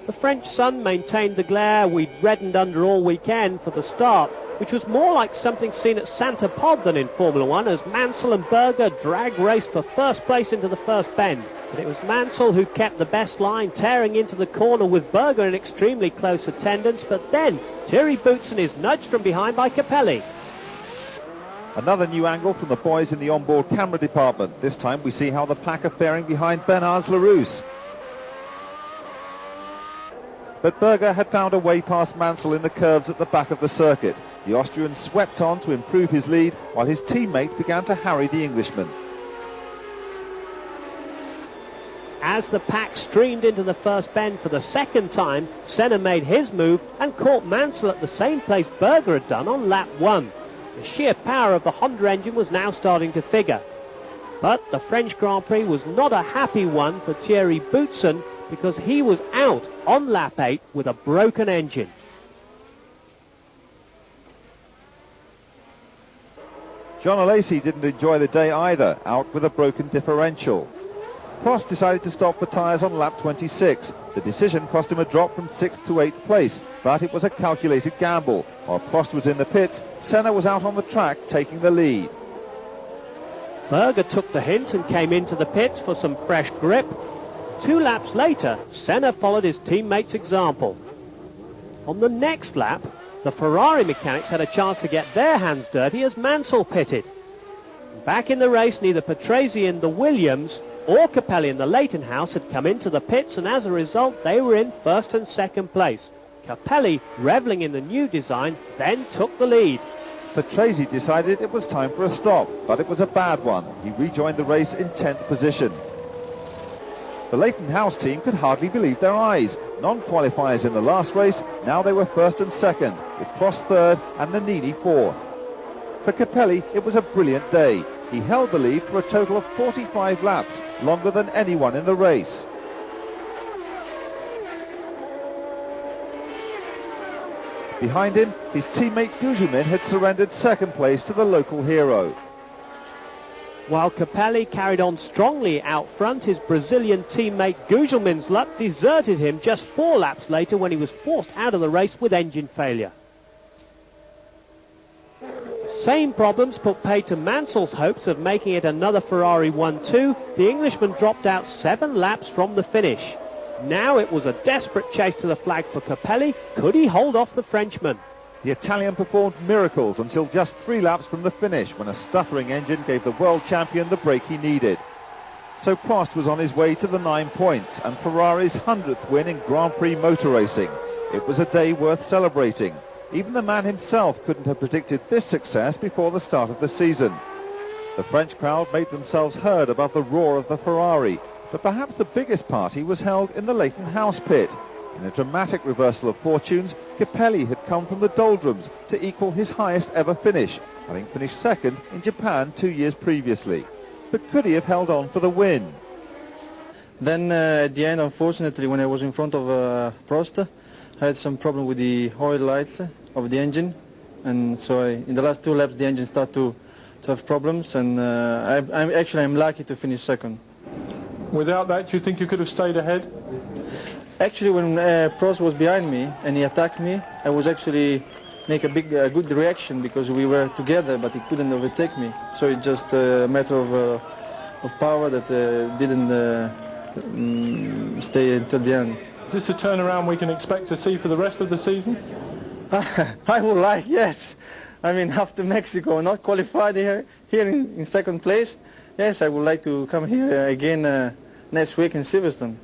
The French sun maintained the glare we'd reddened under all weekend for the start, which was more like something seen at Santa Pod than in Formula One, as Mansell and Berger drag raced for first place into the first bend. But it was Mansell who kept the best line, tearing into the corner with Berger in extremely close attendance, but then Thierry Boutsen is nudged from behind by Capelli. Another new angle from the boys in the onboard camera department. This time we see how the pack are faring behind Bernard's Larousse. But Berger had found a way past Mansell in the curves at the back of the circuit. The Austrian swept on to improve his lead, while his teammate began to harry the Englishman. As the pack streamed into the first bend for the second time, Senna made his move and caught Mansell at the same place Berger had done on lap 1. The sheer power of the Honda engine was now starting to figure. But the French Grand Prix was not a happy one for Thierry Boutsen, because he was out on lap 8 with a broken engine. John Alesi didn't enjoy the day either, out with a broken differential. Prost decided to stop for tyres on lap 26. The decision cost him a drop from 6th to 8th place, but it was a calculated gamble. While Prost was in the pits, Senna was out on the track taking the lead. Berger took the hint and came into the pits for some fresh grip. 2 laps later, Senna followed his teammate's example. On the next lap, the Ferrari mechanics had a chance to get their hands dirty as Mansell pitted. Back in the race, neither Patrese in the Williams or Capelli in the Leighton House had come into the pits, and as a result they were in first and second place. Capelli, reveling in the new design, then took the lead. Patrese decided it was time for a stop, but it was a bad one. He rejoined the race in 10th position. The Leighton House team could hardly believe their eyes. Non-qualifiers in the last race, now they were first and second, with Prost third and Nannini fourth. For Capelli, it was a brilliant day. He held the lead for a total of 45 laps, longer than anyone in the race. Behind him, his teammate Gugelmin had surrendered second place to the local hero. While Capelli carried on strongly out front, his Brazilian teammate Gugelmin's luck deserted him just 4 laps later when he was forced out of the race with engine failure. Same problems put paid to Mansell's hopes of making it another Ferrari 1-2. The Englishman dropped out 7 laps from the finish. Now it was a desperate chase to the flag for Capelli. Could he hold off the Frenchman? The Italian performed miracles until just 3 laps from the finish, when a stuttering engine gave the world champion the break he needed. So Prost was on his way to the 9 points and Ferrari's 100th win in Grand Prix motor racing. It was a day worth celebrating. Even the man himself couldn't have predicted this success before the start of the season. The French crowd made themselves heard above the roar of the Ferrari, but perhaps the biggest party was held in the Leighton House pit. In a dramatic reversal of fortunes, Capelli had come from the doldrums to equal his highest ever finish, having finished second in Japan 2 years previously. But could he have held on for the win? Then at the end, unfortunately, when I was in front of Prost, I had some problem with the oil lights of the engine, and so in the last 2 laps the engine started to have problems, and I'm lucky to finish second. Without that, do you think you could have stayed ahead? Actually, when Prost was behind me and he attacked me, I was actually make a good reaction, because we were together, but he couldn't overtake me. So it's just a matter of power that didn't stay until the end. Is this a turnaround we can expect to see for the rest of the season? I would like, yes. I mean, after Mexico, not qualified here in second place, yes, I would like to come here again next week in Silverstone.